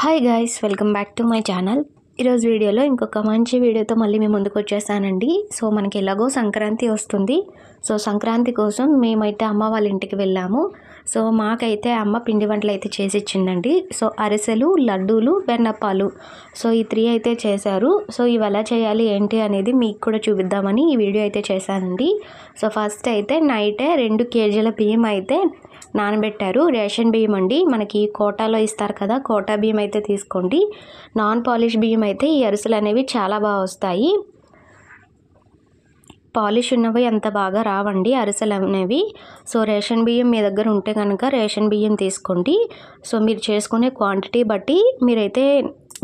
Hi guys, welcome back to my channel. ఈరోజు వీడియోలో ఇంకొక మంచి వీడియోతో మళ్ళీ మేము ముందుకు వచ్చేసానండి. సో మనకి ఎలాగో సంక్రాంతి వస్తుంది. సో సంక్రాంతి కోసం మేమైతే అమ్మ వాళ్ళ ఇంటికి వెళ్ళాము. సో మాకైతే అమ్మ పిండి వంటలు అయితే చేసి ఇచ్చిందండి. సో అరిసెలు, లడ్డూలు, బెన్నప్పాలు, సో ఈ 3 అయితే చేశారు. సో ఇవి ఎలా చేయాలి ఏంటి అనేది మీకు కూడా చూపిద్దామని ఈ వీడియో అయితే చేశానండి. సో ఫస్ట్ అయితే నైటే 2 కేజీల బియ్యం అయితే నానబెట్టారు. రేషన్ బియ్యం అండి, మనకి కోటాలో ఇస్తారు కదా, కోటా బియ్యం అయితే తీసుకోండి. నాన్ పాలిష్ బియ్యం అయితే ఈ అరిసెలు అనేవి చాలా బాగా వస్తాయి. పాలిష్ ఉన్నవి అంత బాగా రావండి అరిసెలు అనేవి. సో రేషన్ బియ్యం మీ దగ్గర ఉంటే కనుక రేషన్ బియ్యం తీసుకోండి. సో మీరు చేసుకునే క్వాంటిటీ బట్టి మీరైతే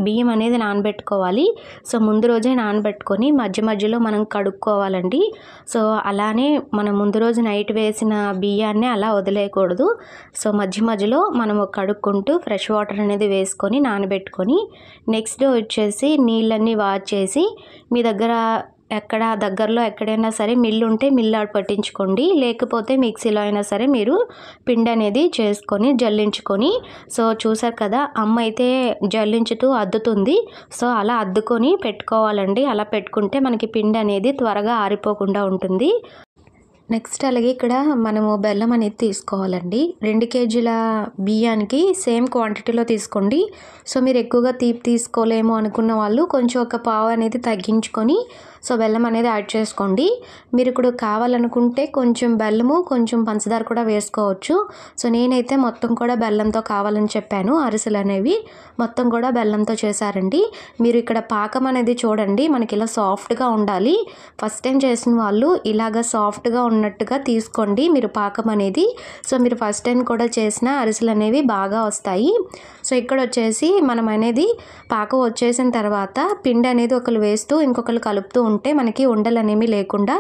బియ్యం అనేది నానబెట్టుకోవాలి. సో ముందు రోజే నానబెట్టుకొని మధ్య మధ్యలో మనం కడుక్కోవాలండి. సో అలానే మనం ముందు రోజు నైట్ వేసిన బియ్యాన్ని అలా వదిలేయకూడదు. సో మధ్య మధ్యలో మనము కడుక్కుంటూ ఫ్రెష్ వాటర్ అనేది వేసుకొని నానబెట్టుకొని నెక్స్ట్ డే వచ్చేసి నీళ్ళన్నీ వార్చేసి మీ దగ్గర దగ్గరలో ఎక్కడైనా సరే మిల్లు ఉంటే మిల్లు పట్టించుకోండి. లేకపోతే మిక్సీలో అయినా సరే మీరు పిండి అనేది చేసుకొని జల్లించుకొని, సో చూసారు కదా అమ్మ అయితే జల్లించుతూ అద్దుతుంది. సో అలా అద్దుకొని పెట్టుకోవాలండి. అలా పెట్టుకుంటే మనకి పిండి అనేది త్వరగా ఆరిపోకుండా ఉంటుంది. నెక్స్ట్ అలాగే ఇక్కడ మనము బెల్లం అనేది తీసుకోవాలండి. 2 కేజీల బియ్యానికి సేమ్ క్వాంటిటీలో తీసుకోండి. సో మీరు ఎక్కువగా తీపి తీసుకోలేము అనుకున్న వాళ్ళు కొంచెం ఒక పావు అనేది తగ్గించుకొని సో బెల్లం అనేది యాడ్ చేసుకోండి. మీరు ఇప్పుడు కావాలనుకుంటే కొంచెం బెల్లము కొంచెం పంచదార కూడా వేసుకోవచ్చు. సో నేనైతే మొత్తం కూడా బెల్లంతో కావాలని చెప్పాను. అరిసెలు అనేవి మొత్తం కూడా బెల్లంతో చేశారండి. మీరు ఇక్కడ పాకం అనేది చూడండి, మనకి ఇలా సాఫ్ట్గా ఉండాలి. ఫస్ట్ టైం చేసిన వాళ్ళు ఇలాగ సాఫ్ట్గా ఉన్నట్టుగా తీసుకోండి మీరు పాకం అనేది. సో మీరు ఫస్ట్ టైం కూడా చేసిన అరిసెలు అనేవి బాగా వస్తాయి. సో ఇక్కడ వచ్చేసి మనం అనేది పాకం వచ్చేసిన తర్వాత పిండి అనేది ఒకరు వేస్తూ ఇంకొకరు కలుపుతూ ఉంటే మనకి ఉండలు అనేవి లేకుండా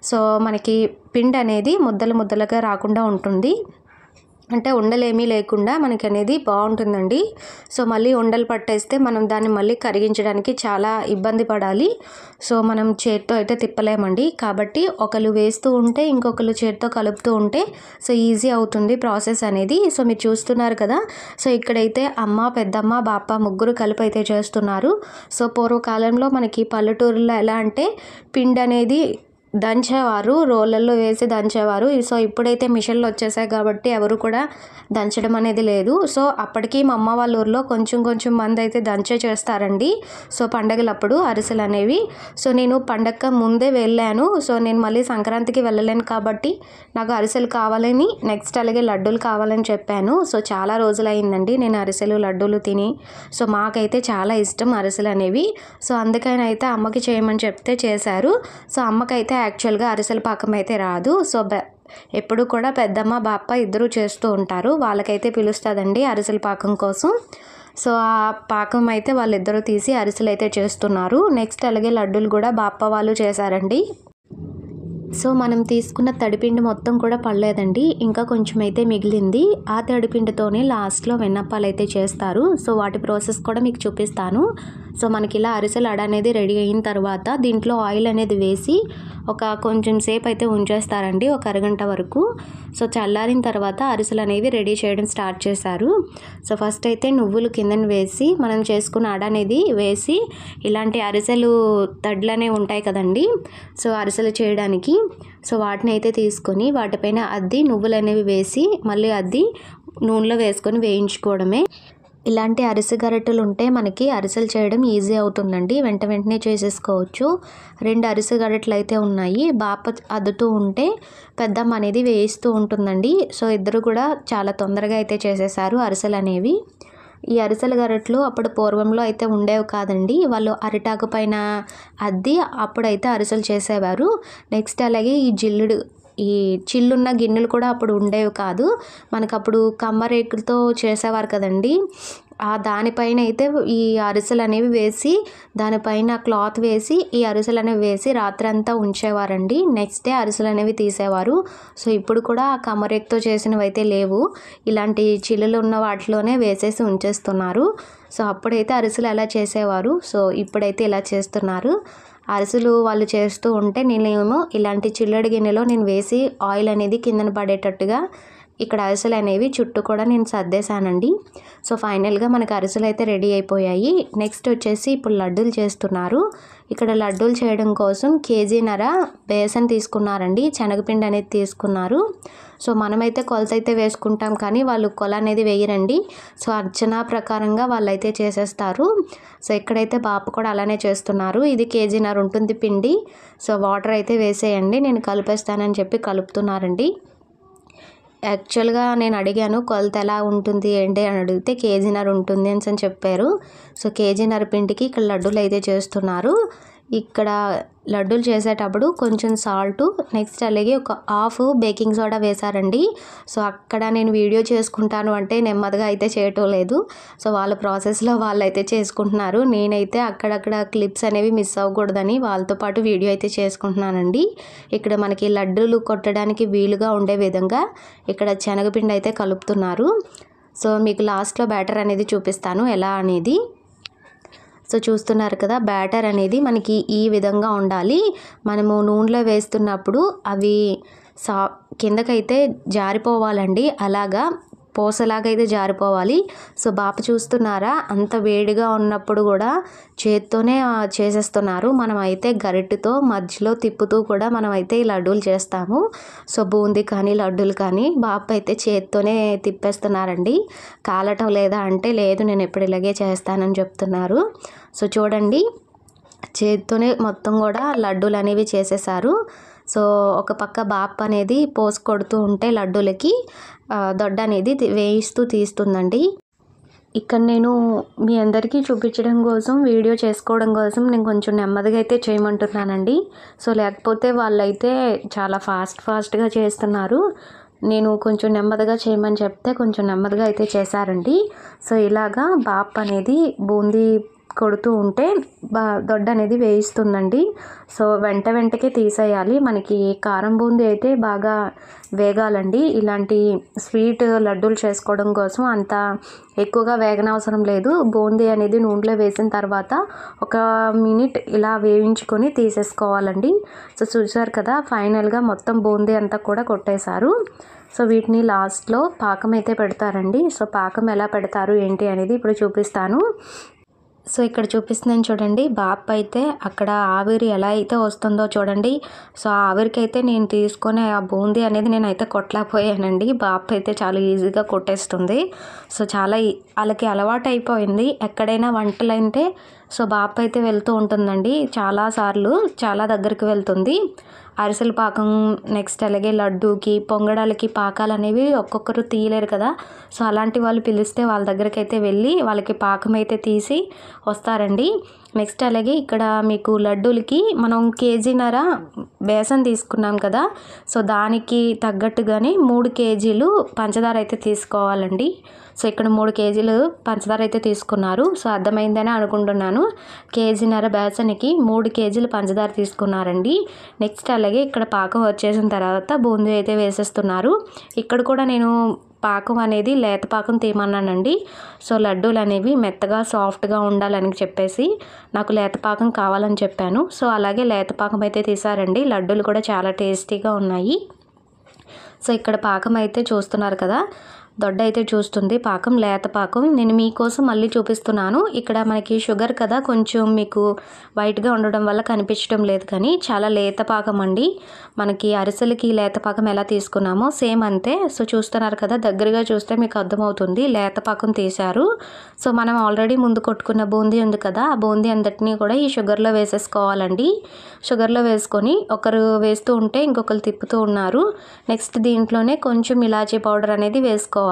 సో మనకి పిండి అనేది ముద్దలుగా రాకుండా ఉంటుంది. అంటే ఉండలేమీ లేకుండా మనకి అనేది బాగుంటుందండి. సో మళ్ళీ ఉండలు పట్టేస్తే మనం దాన్ని మళ్ళీ కరిగించడానికి చాలా ఇబ్బంది పడాలి. సో మనం చేత్తో అయితే తిప్పలేమండి. కాబట్టి ఒకరు వేస్తూ ఉంటే ఇంకొకరు చేత్తో కలుపుతూ ఉంటే సో ఈజీ అవుతుంది ప్రాసెస్ అనేది. సో మీరు చూస్తున్నారు కదా, సో ఇక్కడైతే అమ్మ, పెద్దమ్మ, బాప ముగ్గురు కలిపి అయితే చేస్తున్నారు. సో పూర్వకాలంలో మనకి పల్లెటూరులో ఎలా అంటే పిండి అనేది దంచేవారు, రోళ్ళల్లో వేసి దంచేవారు. సో ఇప్పుడైతే మిషన్లు వచ్చేసాయి కాబట్టి ఎవరు కూడా దంచడం అనేది లేదు. సో అప్పటికి మా అమ్మ వాళ్ళ ఊర్లో కొంచెం మంది అయితే దంచే చేస్తారండి. సో పండగలప్పుడు అరిసెలు అనేవి. సో నేను పండగ ముందే వెళ్ళాను. సో నేను మళ్ళీ సంక్రాంతికి వెళ్ళలేను కాబట్టి నాకు అరిసెలు కావాలని, నెక్స్ట్ అలాగే లడ్డూలు కావాలని చెప్పాను. సో చాలా రోజులు అయిందండి నేను అరిసెలు, లడ్డూలు తిని. సో మాకైతే చాలా ఇష్టం అరిసెలు అనేవి. సో అందుకని అయితే అమ్మకి చేయమని చెప్తే చేశారు. సో అమ్మకైతే యాక్చువల్గా అరిసెల పాకం అయితే రాదు. సో ఎప్పుడు కూడా పెద్దమ్మ, బాప ఇద్దరు చేస్తూ ఉంటారు. వాళ్ళకైతే పిలుస్తుందండి అరిసెల పాకం కోసం. సో ఆ పాకం అయితే వాళ్ళిద్దరూ తీసి అరిసెలు అయితే చేస్తున్నారు. నెక్స్ట్ అలాగే లడ్డూలు కూడా బాప వాళ్ళు చేశారండి. సో మనం తీసుకున్న తడిపిండి మొత్తం కూడా పడలేదండి, ఇంకా కొంచెం అయితే మిగిలింది. ఆ తడిపిండితోనే లాస్ట్లో వెన్నప్పాలు అయితే చేస్తారు. సో వాటి ప్రాసెస్ కూడా మీకు చూపిస్తాను. సో మనకి ఇలా అరిసెలు అడ అనేది రెడీ అయిన తర్వాత దీంట్లో ఆయిల్ అనేది వేసి కొంచెం సేపు అయితే ఉంచేస్తారండి, ఒక అరగంట వరకు. సో చల్లారిన తర్వాత అరిసెలు అనేవి రెడీ చేయడం స్టార్ట్ చేశారు. సో ఫస్ట్ అయితే నువ్వులు కిందన వేసి మనం చేసుకున్న అడ అనేది వేసి ఇలాంటి అరిసెలు తడ్లు అనేవి ఉంటాయి కదండి, సో అరిసెలు చేయడానికి. సో వాటిని అయితే తీసుకొని వాటిపైన అద్ది నువ్వులు అనేవి వేసి మళ్ళీ అద్ది నూనెలో వేసుకొని వేయించుకోవడమే. ఇలాంటి అరిసె గరిటెలు ఉంటే మనకి అరిసెలు చేయడం ఈజీ అవుతుందండి, వెంటనే చేసేసుకోవచ్చు. 2 అరిసె గరిటెలు అయితే ఉన్నాయి. బాప అద్దుతూ ఉంటే పెద్దమ్మ అనేది వేయిస్తూ ఉంటుందండి. సో ఇద్దరు కూడా చాలా తొందరగా అయితే చేసేసారు అరిసెలు అనేవి. ఈ అరిసెల గరిటెలు అప్పుడు పూర్వంలో అయితే ఉండేవి కాదండి, వాళ్ళు అరిటాకు పైన అద్ది అప్పుడైతే అరిసెలు చేసేవారు. నెక్స్ట్ అలాగే ఈ చిల్లున్న గిన్నెలు కూడా అప్పుడు ఉండేవి కాదు. మనకు అప్పుడు కమ్మరేకులతో చేసేవారు కదండి, ఆ దానిపైన అయితే ఈ అరిసెలు అనేవి వేసి దానిపైన క్లాత్ వేసి ఈ అరిసెలు అనేవి వేసి రాత్రంతా ఉంచేవారండి. నెక్స్ట్ డే అరిసెలు అనేవి తీసేవారు. సో ఇప్పుడు కూడా ఆ కమ్మరేకుతో చేసినవి అయితే లేవు, ఇలాంటి చిల్లులు ఉన్న వాటిలోనే వేసేసి ఉంచేస్తున్నారు. సో అప్పుడైతే అరిసెలు ఎలా చేసేవారు, సో ఇప్పుడైతే ఇలా చేస్తున్నారు. అరిసెలు వాళ్ళు చేస్తూ ఉంటే నేనేమో ఇలాంటి చిల్లడి గిన్నెలో నేను వేసి ఆయిల్ అనేది కిందన పడేటట్టుగా ఇక్కడ అరిసెలు అనేవి చుట్టూ కూడా నేను సర్దేశానండి. సో ఫైనల్గా మనకు అరిసెలు అయితే రెడీ అయిపోయాయి. నెక్స్ట్ వచ్చేసి ఇప్పుడు లడ్డూలు చేస్తున్నారు. ఇక్కడ లడ్డూలు చేయడం కోసం కేజీన్నర బేసన్ తీసుకున్నారండి, శనగపిండి అనేది తీసుకున్నారు. సో మనమైతే కొలత అయితే వేసుకుంటాం కానీ వాళ్ళు కొల అనేది వేయరండి. సో అర్చన ప్రకారంగా వాళ్ళైతే చేసేస్తారు. సో ఇక్కడైతే బాపు కూడా అలానే చేస్తున్నారు. ఇది కేజీన్నర ఉంటుంది పిండి. సో వాటర్ అయితే వేసేయండి, నేను కలిపేస్తానని చెప్పి కలుపుతున్నారండి. యాక్చువల్గా నేను అడిగాను కొలత ఎలా ఉంటుంది ఏంటి అని అడిగితే కేజీన్నర ఉంటుంది అని చెప్పారు. సో కేజీన్నర పిండికి ఇక్కడ లడ్డూలు అయితే చేస్తున్నారు. ఇక్కడ లడ్డూలు చేసేటప్పుడు కొంచెం సాల్టు, నెక్స్ట్ అలాగే ఒక హాఫ్ బేకింగ్ సోడా వేశారండి. సో అక్కడ నేను వీడియో చేసుకుంటాను అంటే నెమ్మదిగా అయితే చేయటం లేదు. సో వాళ్ళ ప్రాసెస్లో వాళ్ళైతే చేసుకుంటున్నారు. నేనైతే అక్కడక్కడ క్లిప్స్ అనేవి మిస్ అవ్వకూడదని వాళ్ళతో పాటు వీడియో అయితే చేసుకుంటున్నానండి. ఇక్కడ మనకి లడ్డూలు కొట్టడానికి వీలుగా ఉండే విధంగా ఇక్కడ శనగపిండి అయితే కలుపుతున్నారు. సో మీకు లాస్ట్లో బ్యాటర్ అనేది చూపిస్తాను ఎలా అనేది. సో చూస్తున్నారు కదా, బ్యాటర్ అనేది మనకి ఈ విధంగా ఉండాలి. మనము నూనెలో వేస్తున్నప్పుడు అవి కిందకైతే జారిపోవాలండి, అలాగా పూసలాగా అయితే జారిపోవాలి. సో బాపు చూస్తున్నారా, అంత వేడిగా ఉన్నప్పుడు కూడా చేత్తోనే చేసేస్తున్నారు. మనం అయితే గరిటెతో మధ్యలో తిప్పుతూ కూడా మనం అయితే ఈ లడ్డూలు చేస్తాము. సో బూందీ కానీ లడ్డూలు కానీ బాపు అయితే చేత్తోనే తిప్పేస్తున్నారండి. కాలటం లేదా అంటే లేదు, నేను ఎప్పుడు ఇలాగే చేస్తానని చెప్తున్నారు. సో చూడండి, చేత్తోనే మొత్తం కూడా లడ్డూలు అనేవి చేసేసారు. సో ఒక పక్క బాప్ అనేది పోసి కొడుతూ ఉంటే లడ్డూలకి దొడ్డ అనేది వేయిస్తూ తీస్తుందండి. ఇక్కడ నేను మీ అందరికీ చూపించడం కోసం, వీడియో చేసుకోవడం కోసం నేను కొంచెం నెమ్మదిగా అయితే చేయమంటున్నానండి. సో లేకపోతే వాళ్ళైతే చాలా ఫాస్ట్గా చేస్తున్నారు. నేను కొంచెం నెమ్మదిగా చేయమని చెప్తే కొంచెం నెమ్మదిగా అయితే చేశారండి. సో ఇలాగా బాప్ అనేది బూందీ కొడుతూ ఉంటే దొడ్డ అనేది వేయిస్తుందండి. సో వెంటకే తీసేయాలి. మనకి కారం బూందీ అయితే బాగా వేగాలండి. ఇలాంటి స్వీట్ లడ్డూలు చేసుకోవడం కోసం అంత ఎక్కువగా వేగనవసరం లేదు. బూందీ అనేది నూనెలో వేసిన తర్వాత 1 మినిట్ ఇలా వేయించుకొని తీసేసుకోవాలండి. సో చూసారు కదా, ఫైనల్గా మొత్తం బూందీ అంతా కూడా కొట్టేశారు. సో వీటిని లాస్ట్లో పాకం అయితే పెడతారండి. సో పాకం ఎలా పెడతారు ఏంటి అనేది ఇప్పుడు చూపిస్తాను. సో ఇక్కడ చూపిస్తున్నాను చూడండి, బాప్ అయితే అక్కడ ఆవిరి ఎలా అయితే వస్తుందో చూడండి. సో ఆ ఆవిరికి అయితే నేను తీసుకొని ఆ బూందీ అనేది నేనైతే కొట్టలేకపోయానండి. బాప్ అయితే చాలా ఈజీగా కొట్టేస్తుంది. సో చాలా వాళ్ళకి అలవాటు అయిపోయింది. ఎక్కడైనా వంటలు అంటే సో బాప్ అయితే వెళ్తూ ఉంటుందండి, చాలాసార్లు చాలా దగ్గరికి వెళ్తుంది. అరిసెల పాకం, నెక్స్ట్ అలాగే లడ్డూకి పొంగడాలకి పాకాలు అనేవి ఒక్కొక్కరు తీయలేరు కదా. సో అలాంటి వాళ్ళు పిలిస్తే వాళ్ళ దగ్గరికి అయితే వెళ్ళి వాళ్ళకి పాకం అయితే తీసి వస్తారండి. నెక్స్ట్ అలాగే ఇక్కడ మీకు లడ్డూలకి మనం కేజీన్నర బేసన్ తీసుకున్నాం కదా. సో దానికి తగ్గట్టుగానే 3 కేజీలు పంచదార అయితే తీసుకోవాలండి. సో ఇక్కడ 3 కేజీలు పంచదార అయితే తీసుకున్నారు. సో అర్థమైందని అనుకుంటున్నాను. కేజీన్నర బేసన్కి 3 కేజీలు పంచదార తీసుకున్నారండి. నెక్స్ట్ అలాగే ఇక్కడ పాకం వచ్చేసిన తర్వాత బూందీ అయితే వేసేస్తున్నారు. ఇక్కడ కూడా నేను పాకం అనేది లేత పాకం తీయమన్నానండి. సో లడ్డూలు అనేవి మెత్తగా సాఫ్ట్గా ఉండాలని చెప్పేసి నాకు లేత పాకం కావాలని చెప్పాను. సో అలాగే లేత పాకం అయితే తీసారండి. లడ్డూలు కూడా చాలా టేస్టీగా ఉన్నాయి. సో ఇక్కడ పాకం అయితే చూస్తున్నారు కదా, దొడ్డ అయితే చూస్తుంది పాకం, లేత పాకం. నేను మీకోసం మళ్ళీ చూపిస్తున్నాను. ఇక్కడ మనకి షుగర్ కదా, కొంచెం మీకు వైట్గా ఉండడం వల్ల కనిపించడం లేదు కానీ చాలా లేత పాకం అండి. మనకి అరిసెలకి లేత పాకం ఎలా తీసుకున్నామో సేమ్ అంతే. సో చూస్తున్నారు కదా, దగ్గరగా చూస్తే మీకు అర్థమవుతుంది, లేత పాకం తీశారు. సో మనం ఆల్రెడీ ముందు కొట్టుకున్న బూందీ ఉంది కదా, ఆ బూందీ అందటినీ కూడా ఈ షుగర్లో వేసేసుకోవాలండి. షుగర్లో వేసుకొని ఒకరు వేస్తూ ఉంటే ఇంకొకరు తిప్పుతూ ఉన్నారు. నెక్స్ట్ దీంట్లోనే కొంచెం ఇలాచీ పౌడర్ అనేది వేసుకోవాలి.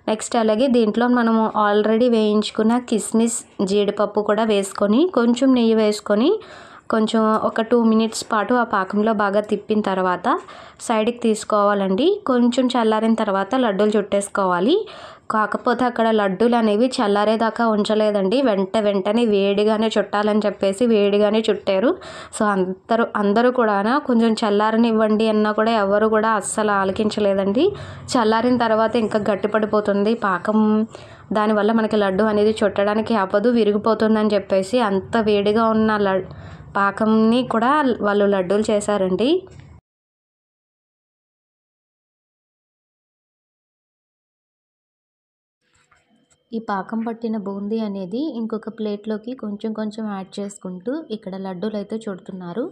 నెక్స్ట్ అలాగే దీంట్లో మనము ఆల్రెడీ వేయించుకున్న కిస్మిస్, జీడిపప్పు కూడా వేసుకొని కొంచెం నెయ్యి వేసుకొని కొంచెం ఒక 2 మినిట్స్ పాటు ఆ పాకంలో బాగా తిప్పిన తర్వాత సైడ్కి తీసుకోవాలండి. కొంచెం చల్లారిన తర్వాత లడ్డూలు చుట్టేసుకోవాలి. కాకపోతే అక్కడ లడ్డూలు అనేవి చల్లారేదాకా ఉంచలేదండి, వెంటనే వేడిగానే చుట్టాలని చెప్పేసి వేడిగానే చుట్టారు. సో అందరూ కూడా కొంచెం చల్లారనివ్వండి అన్నా కూడా ఎవరు కూడా అస్సలు ఆలకించలేదండి. చల్లారిన తర్వాత ఇంకా గట్టిపడిపోతుంది పాకం, దానివల్ల మనకి లడ్డు అనేది చుట్టడానికి అవ్వదు, విరిగిపోతుందని చెప్పేసి అంత వేడిగా ఉన్న పాకంని కూడా వాళ్ళు లడ్డూలు చేశారండి. ఈ పాకం పట్టిన బూందీ అనేది ఇంకొక ప్లేట్లోకి కొంచెం కొంచెం యాడ్ చేసుకుంటూ ఇక్కడ లడ్డూలు అయితే చుడుతున్నారు.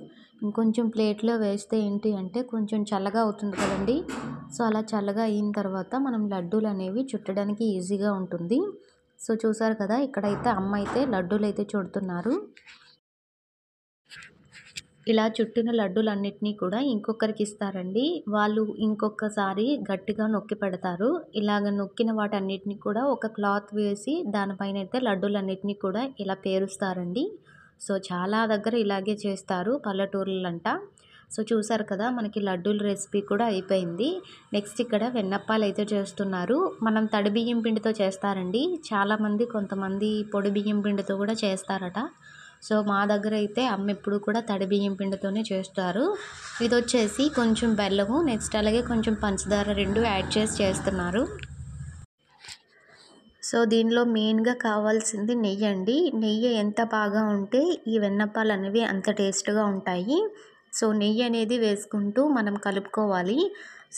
ఇంకొంచెం ప్లేట్లో వేస్తే ఏంటి అంటే కొంచెం చల్లగా అవుతుంది కదండి. సో అలా చల్లగా అయిన తర్వాత మనం లడ్డూలు అనేవి చుట్టడానికి ఈజీగా ఉంటుంది. సో చూసారు కదా, ఇక్కడైతే అమ్మ అయితే లడ్డూలు అయితే చుడుతున్నారు. ఇలా చుట్టిన లడ్డూలన్నిటినీ కూడా ఇంకొకరికి ఇస్తారండి. వాళ్ళు ఇంకొకసారి గట్టిగా నొక్కి పెడతారు. ఇలాగ నొక్కిన వాటన్నిటిని కూడా ఒక క్లాత్ వేసి దానిపైన అయితే లడ్డూలన్నిటినీ కూడా ఇలా పేరుస్తారండి. సో చాలా దగ్గర ఇలాగే చేస్తారు పల్లెటూర్లంట. సో చూసారు కదా, మనకి లడ్డూల రెసిపీ కూడా అయిపోయింది. నెక్స్ట్ ఇక్కడ వెన్నప్పాలు అయితే చేస్తున్నారు. మనం తడి బియ్యం పిండితో చేస్తారండి చాలామంది, కొంతమంది పొడి బియ్యం పిండితో కూడా చేస్తారట. సో మా దగ్గర అయితే అమ్మ ఎప్పుడు కూడా తడి బియ్యం పిండితోనే చేస్తారు. ఇది వచ్చేసి కొంచెం బెల్లము, నెక్స్ట్ అలాగే కొంచెం పంచదార రెండు యాడ్ చేసి చేస్తున్నారు. సో దీనిలో మెయిన్గా కావాల్సింది నెయ్యి అండి. నెయ్యి ఎంత బాగా ఉంటే ఈ వెన్నప్పాలు అనేవి అంత టేస్ట్గా ఉంటాయి. సో నెయ్యి అనేది వేసుకుంటూ మనం కలుపుకోవాలి.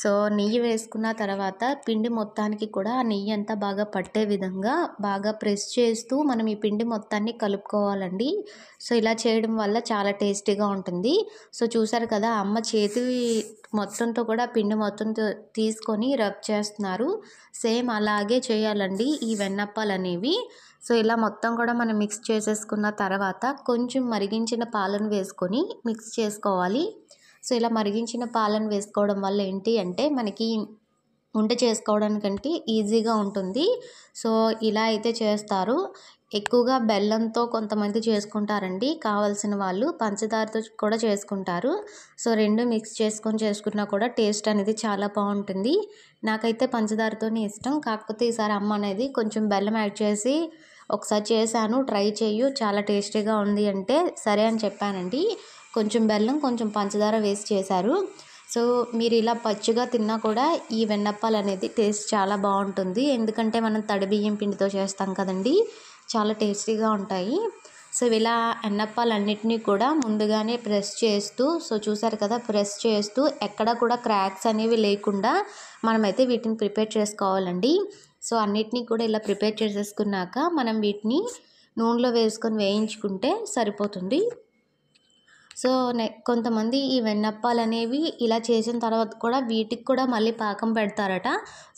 సో నెయ్యి వేసుకున్న తర్వాత పిండి మొత్తానికి కూడా ఆ నెయ్యి అంతా బాగా పట్టే విధంగా బాగా ప్రెస్ చేస్తూ మనం ఈ పిండి మొత్తాన్ని కలుపుకోవాలండి. సో ఇలా చేయడం వల్ల చాలా టేస్టీగా ఉంటుంది. సో చూసారు కదా, అమ్మ చేతి మొత్తంతో కూడా పిండి మొత్తంతో తీసుకొని రబ్ చేస్తున్నారు. సేమ్ అలాగే చేయాలండి ఈ వెన్నప్పాలు అనేవి. సో ఇలా మొత్తం కూడా మనం మిక్స్ చేసేసుకున్న తర్వాత కొంచెం మరిగించిన పాలను వేసుకొని మిక్స్ చేసుకోవాలి. సో ఇలా మరిగించిన పాలను వేసుకోవడం వల్ల ఏంటి అంటే మనకి వంట చేసుకోవడానికంటే ఈజీగా ఉంటుంది. సో ఇలా అయితే చేస్తారు. ఎక్కువగా బెల్లంతో కొంతమంది చేసుకుంటారండి, కావాల్సిన వాళ్ళు పంచదారతో కూడా చేసుకుంటారు. సో రెండు మిక్స్ చేసుకొని చేసుకున్నా కూడా టేస్ట్ అనేది చాలా బాగుంటుంది. నాకైతే పంచదారతోనే ఇష్టం. కాకపోతే ఈసారి అమ్మ అనేది కొంచెం బెల్లం యాడ్ చేసి ఒకసారి చేశాను, ట్రై చేయు చాలా టేస్టీగా ఉంది అంటే సరే అని చెప్పానండి. కొంచెం బెల్లం కొంచెం పంచదార వేసి చేశారు. సో మీరు ఇలా పచ్చిగా తిన్నా కూడా ఈ వెన్నప్పాలు అనేది టేస్ట్ చాలా బాగుంటుంది. ఎందుకంటే మనం తడి బియ్యం పిండితో చేస్తాం కదండి, చాలా టేస్టీగా ఉంటాయి. సో ఇలా వెన్నప్పాలన్నిటినీ కూడా ముందుగానే ప్రెస్ చేస్తూ, సో చూసారు కదా, ప్రెస్ చేస్తూ ఎక్కడ కూడా క్రాక్స్ అనేవి లేకుండా మనమైతే వీటిని ప్రిపేర్ చేసుకోవాలండి. సో అన్నిటినీ కూడా ఇలా ప్రిపేర్ చేసేసుకున్నాక మనం వీటిని నూనెలో వేసుకొని వేయించుకుంటే సరిపోతుంది. సో కొంతమంది ఈ వెన్నప్పాలు అనేవి ఇలా చేసిన తర్వాత కూడా వీటికి కూడా మళ్ళీ పాకం పెడతారట.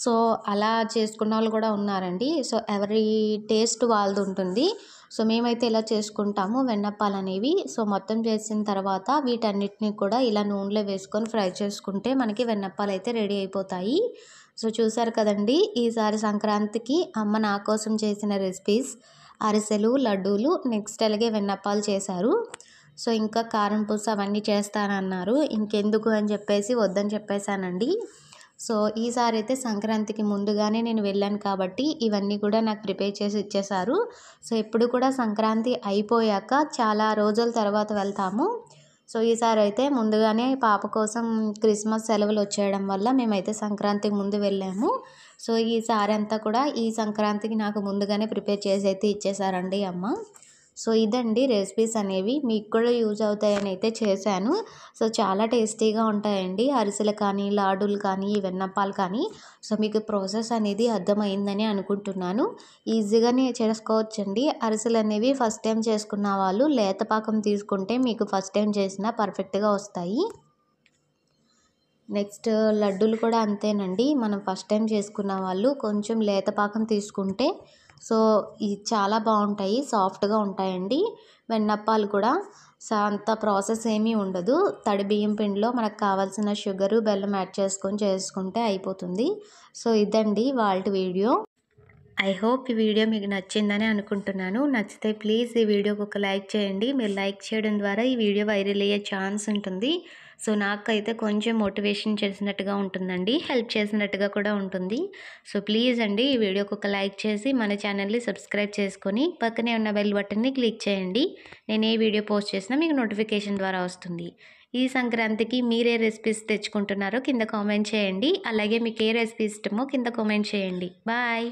సో అలా చేసుకున్న వాళ్ళు కూడా ఉన్నారండి. సో ఎవరి టేస్ట్ వాళ్ళది ఉంటుంది. సో మేమైతే ఇలా చేసుకుంటాము వెన్నప్పాలు అనేవి. సో మొత్తం చేసిన తర్వాత వీటన్నిటిని కూడా ఇలా నూనెలో వేసుకొని ఫ్రై చేసుకుంటే మనకి వెన్నప్పాలు అయితే రెడీ అయిపోతాయి. సో చూసారు కదండి, ఈసారి సంక్రాంతికి అమ్మ నా కోసం చేసిన రెసిపీస్ అరిసెలు, లడ్డూలు, నెక్స్ట్ అలాగే వెన్నప్పాలు చేశారు. సో ఇంకా కారం పూస అవన్నీ చేస్తానన్నారు. ఇంకెందుకు అని చెప్పేసి వద్దని చెప్పేశానండి. సో ఈసారి అయితే సంక్రాంతికి ముందుగానే నేను వెళ్ళాను కాబట్టి ఇవన్నీ కూడా నాకు ప్రిపేర్ చేసి ఇచ్చేశారు. సో ఎప్పుడు కూడా సంక్రాంతి అయిపోయాక చాలా రోజుల తర్వాత వెళ్తాము. సో ఈసారి అయితే ముందుగానే పాప కోసం క్రిస్మస్ సెలవులు వచ్చేయడం వల్ల మేమైతే సంక్రాంతికి ముందు వెళ్ళాము. సో ఈసారి అంతా కూడా ఈ సంక్రాంతికి నాకు ముందుగానే ప్రిపేర్ చేసి అయితే ఇచ్చేసారండి అమ్మ. సో ఇదండి రెసిపీస్ అనేవి, మీకు కూడా యూజ్ అవుతాయని అయితే చేశాను. సో చాలా టేస్టీగా ఉంటాయండి అరిసెలు కానీ, లాడులు కానీ, వెన్నప్పాలు కానీ. సో మీకు ప్రాసెస్ అనేది అర్థమైందని అనుకుంటున్నాను. ఈజీగానే చేసుకోవచ్చండి. అరిసెలు అనేవి ఫస్ట్ టైం చేసుకున్న వాళ్ళు లేత పాకం తీసుకుంటే మీకు ఫస్ట్ టైం చేసినా పర్ఫెక్ట్గా వస్తాయి. నెక్స్ట్ లడ్డూలు కూడా అంతేనండి. మనం ఫస్ట్ టైం చేసుకున్న వాళ్ళు కొంచెం లేత పాకం తీసుకుంటే సో ఇది చాలా బాగుంటాయి, సాఫ్ట్గా ఉంటాయండి. వెన్నప్పాలు కూడా అంత ప్రాసెస్ ఏమీ ఉండదు. తడి బియ్యం పిండిలో మనకు కావాల్సిన షుగరు, బెల్లం యాడ్ చేసుకుంటే అయిపోతుంది. సో ఇదండి వాళ్ళ వీడియో. ఐ హోప్ ఈ వీడియో మీకు నచ్చిందని అనుకుంటున్నాను. నచ్చితే ప్లీజ్ ఈ వీడియోకి ఒక లైక్ చేయండి. మీరు లైక్ చేయడం ద్వారా ఈ వీడియో వైరల్ అయ్యే ఛాన్స్ ఉంటుంది. సో నాకైతే కొంచెం మోటివేషన్ చేసినట్టుగా ఉంటుందండి, హెల్ప్ చేసినట్టుగా కూడా ఉంటుంది. సో ప్లీజ్ అండి ఈ వీడియోకి ఒక లైక్ చేసి మన ఛానల్ని సబ్స్క్రైబ్ చేసుకొని పక్కనే ఉన్న బెల్ బటన్ని క్లిక్ చేయండి. నేను ఏ వీడియో పోస్ట్ చేసినా మీకు నోటిఫికేషన్ ద్వారా వస్తుంది. ఈ సంక్రాంతికి మీరే రెసిపీస్ తెచ్చుకుంటున్నారో కింద కామెంట్ చేయండి. అలాగే మీకు ఏ రెసిపీ ఇష్టమో కింద కామెంట్ చేయండి. బాయ్.